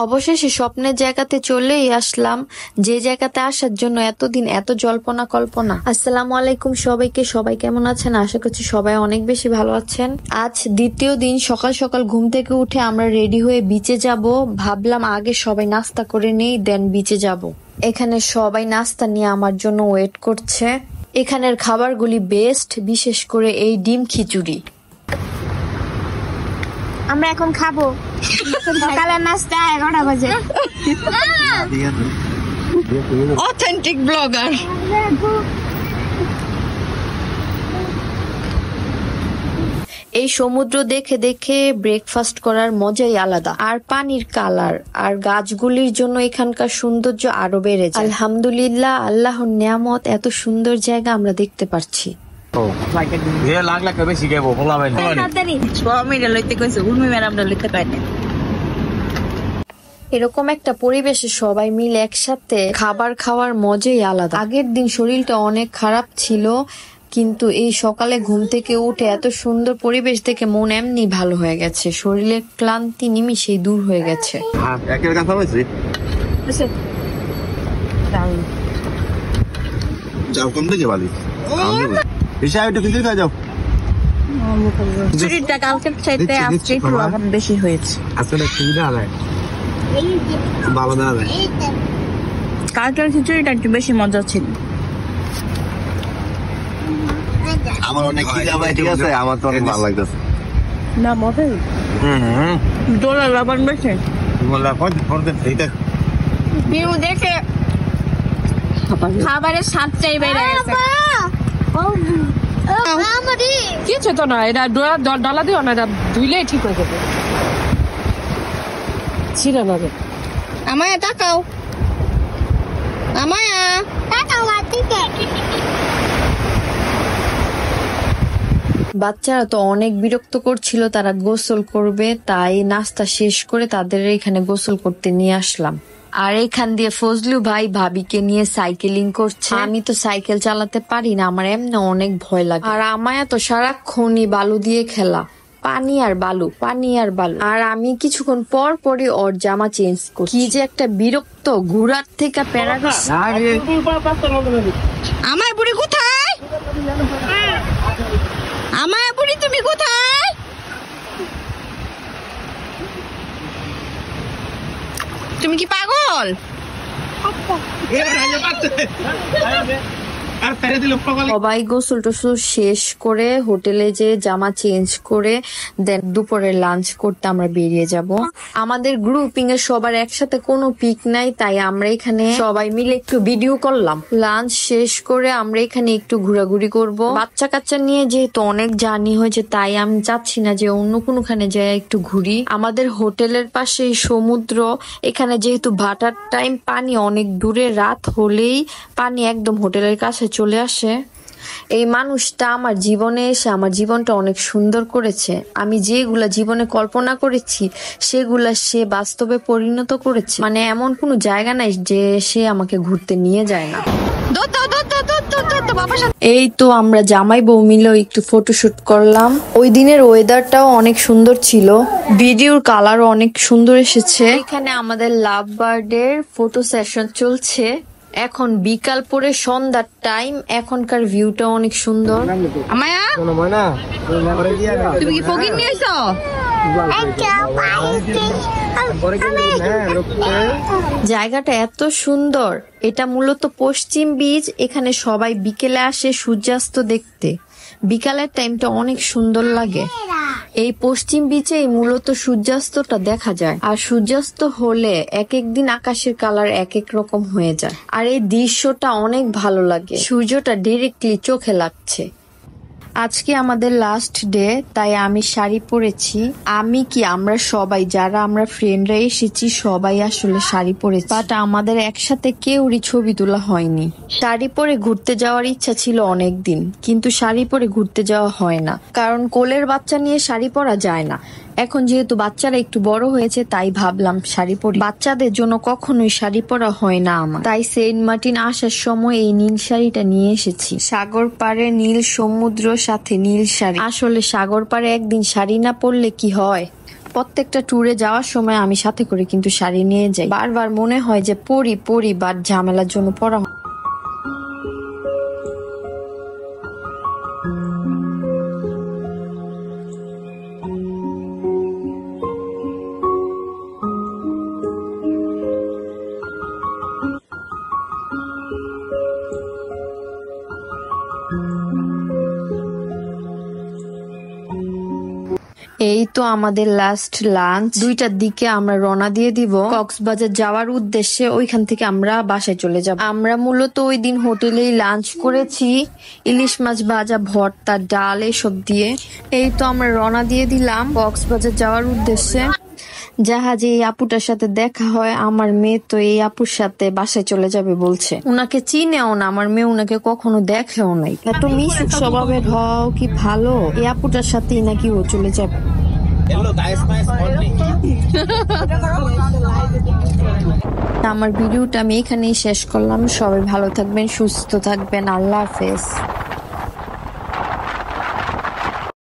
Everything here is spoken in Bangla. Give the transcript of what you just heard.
অবশেষে স্বপ্নের জায়গাতে চলেই আসলাম, যে জায়গাতে আসার জন্য এতদিন এত জল্পনা কল্পনা। আসসালামু আলাইকুম সবাইকে, সবাই কেমন আছেন? আশা করছি সবাই অনেক বেশি ভালো আছেন। আজ দ্বিতীয় দিন, সকাল সকাল ঘুম থেকে উঠে আমরা রেডি হয়ে বিচে যাব। ভাবলাম আগে সবাই নাস্তা করে নেই, দেন বিচে যাব। এখানে সবাই নাস্তা নিয়ে আমার জন্য ওয়েট করছে। এখানের খাবারগুলি বেস্ট, বিশেষ করে এই ডিম খিচুড়ি। আমরা এখন খাবো সকালের নাস্তা 11টা বাজে। Authentic blogger. এই সমুদ্র দেখে দেখে ব্রেকফাস্ট করার মজাই আলাদা। আর পানির কালার আর গাছগুলির জন্য এখানকার সৌন্দর্য আরো বেড়ে যায়। আলহামদুলিল্লাহ, আল্লাহর নিয়ামত, এত সুন্দর জায়গা আমরা দেখতে পাচ্ছি। এরকম একটা পরিবেশে সবাই মিলে একসাথে খাবার খাওয়ার মজাই আলাদা। আগের দিন শরীরটা অনেক খারাপ ছিল, কিন্তু এই সকালে ঘুম থেকে উঠে এত সুন্দর পরিবেশ দেখে মন এমনি ভালো হয়ে গেছে। শরীরের ক্লান্তি নিমিষেই দূর হয়ে গেছে। বেশি হয়েছে কালকের খিচুড়িটা একটু বেশি মজা ছিল। আমার অনেক ঠিক আছে, আমার তো অনেক ভালো লাগতেছে। না মজা ডোলা লবণ বেশি দেখে খাবারের স্বাদটাই বেড়ে গেছে। কিছু তো না, এটা ডলা দিও না, এটা ধুইলেই ঠিক হয়ে যাবে। ছিল না আমায় তাকাও, আমায় তাকাও। বাচ্চারা তো অনেক বিরক্ত করছিল, তারা গোসল করবে, তাই নাস্তা শেষ করে তাদের এখানে গোসল করতে নিয়ে আসলাম। আর এখান দিয়ে ফজলু ভাই ভাবিকে নিয়ে সাইকেলিং করছে। আমি তো সাইকেল চালাতে পারি না, আমার এমনি অনেক ভয় লাগে। আর আমায়া তো সারাক্ষণই বালু দিয়ে খেলা, পানি আর বালু, পানি আর বালু। আর আমি কিছুক্ষণ পর পরই ওর জামা চেঞ্জ করি। কি যে একটা বিরক্ত, ঘুরার থেকে প্যারাগ্রাফ। আমার বুড়ি কোথায়? আমার বুড়ি তুমি কোথায়? তুমি কি পাগল? সবাই গোসল টোসল শেষ করে হোটেলে যে জামা চেঞ্জ করে দেন দুপুরে লাঞ্চ করতে আমরা বেরিয়ে যাব। আমাদের গ্রুপিং এর সবার একসাথে কোনো পিক নাই, তাই আমরা এখানে সবাই মিলে একটু ভিডিও করলাম। লাঞ্চ শেষ করে আমরা এখানে একটু ঘোরাঘুরি করব। বাচ্চা কাচ্চা নিয়ে যেহেতু অনেক জার্নি হয়েছে, তাই আমি চাচ্ছি না যে অন্য কোনোখানে যাই একটু ঘুরি। আমাদের হোটেলের পাশে সমুদ্র, এখানে যেহেতু ভাটার টাইম, পানি অনেক দূরে, রাত হলেই পানি একদম হোটেলের কাছে চলে আসে। এই মানুষটা আমার জীবনে এসে আমার জীবনটা অনেক সুন্দর করেছে। আমি যেগুলা জীবনে কল্পনা করেছি সেগুলা সে বাস্তবে পরিণত করেছে। মানে এমন কোনো জায়গা নাই যে সে আমাকে ঘুরতে নিয়ে যায় না। এই তো আমরা জামাই বউ মিলে একটু ফটোশুট করলাম। ওই দিনের ওয়েদারটাও অনেক সুন্দর ছিল, ভিডিওর কালারও অনেক সুন্দর এসেছে। এখানে আমাদের লাভ বার্ডের ফটো সেশন চলছে। এখন বিকাল পরে সন্ধ্যার টাইম, এখনকার ভিউটা অনেক সুন্দর। আমায়া তুমি কি ফকির নিয়েছো? জায়গাটা এত সুন্দর। এটা মূলত পশ্চিম বিচ। এখানে সবাই বিকেলে আসে সূর্যাস্ত দেখতে। বিকালের টাইমটা অনেক সুন্দর লাগে। এই পশ্চিম বিচেই মূলত সূর্যাস্তটা দেখা যায়। আর সূর্যাস্ত হলে এক এক দিন আকাশের কালার এক এক রকম হয়ে যায়। আর এই দৃশ্যটা অনেক ভালো লাগে, সূর্যটা ডিরেক্টলি চোখে লাগছে। আজকে আমাদের লাস্ট ডে, তাই আমি শাড়ি পরেছি। আমরা সবাই যারা আমরা ফ্রেন্ডরা এসেছি সবাই আসলে শাড়ি পরেছি, বাট আমাদের একসাথে কেউরই ছবি তোলা হয়নি। শাড়ি পরে ঘুরতে যাওয়ার ইচ্ছা ছিল অনেক দিন, কিন্তু শাড়ি পরে ঘুরতে যাওয়া হয় না, কারণ কোলের বাচ্চা নিয়ে শাড়ি পরা যায় না। এখন যেহেতু বাচ্চারা একটু বড় হয়েছে, তাই ভাবলাম শাড়ি পরি। বাচ্চাদের জন্য কখনোই শাড়ি পরা হয় না আমার, তাই সেন্ট মার্টিন আসার সময় এই নীল শাড়িটা নিয়ে এসেছি। সাগর পাড়ে নীল সমুদ্র, সাথে নীল শাড়ি। আসলে সাগর পাড়ে একদিন শাড়ি না পরলে কি হয়, প্রত্যেকটা ট্যুরে যাওয়ার সময় আমি সাথে করে কিন্তু শাড়ি নিয়ে যাই। বারবার মনে হয় যে পরি বাট ঝামেলার জন্য পরা হয়। এই তো আমাদের লাস্ট লাঞ্চ। 2টার দিকে আমরা রওনা দিয়ে দিব কক্সবাজার যাওয়ার উদ্দেশ্যে। ওইখান থেকে আমরা বাসায় চলে যাব। আমরা মূলত ওই দিন হোটেলেই লাঞ্চ করেছি, ইলিশ মাছ ভাজা, ভর্তা, ডাল এসব দিয়ে। এই তো আমরা রওনা দিয়ে দিলাম কক্সবাজার যাওয়ার উদ্দেশ্যে। জাহাজে এই আপুটার সাথে দেখা হয়। আমার মেয়ে তো এই আপুর সাথে বাসায় চলে যাবে বলছে। উনাকে চিনেও না আমার মেয়ে, উনাকে কখনো দেখেও নাই। এত মিশুক স্বভাবের হও কি ভালো, এই আপুটার সাথেই নাকি ও চলে যাবে। আমার ভিডিওটা আমি এখানেই শেষ করলাম। সবাই ভালো থাকবেন, সুস্থ থাকবেন। আল্লাহ হাফেজ।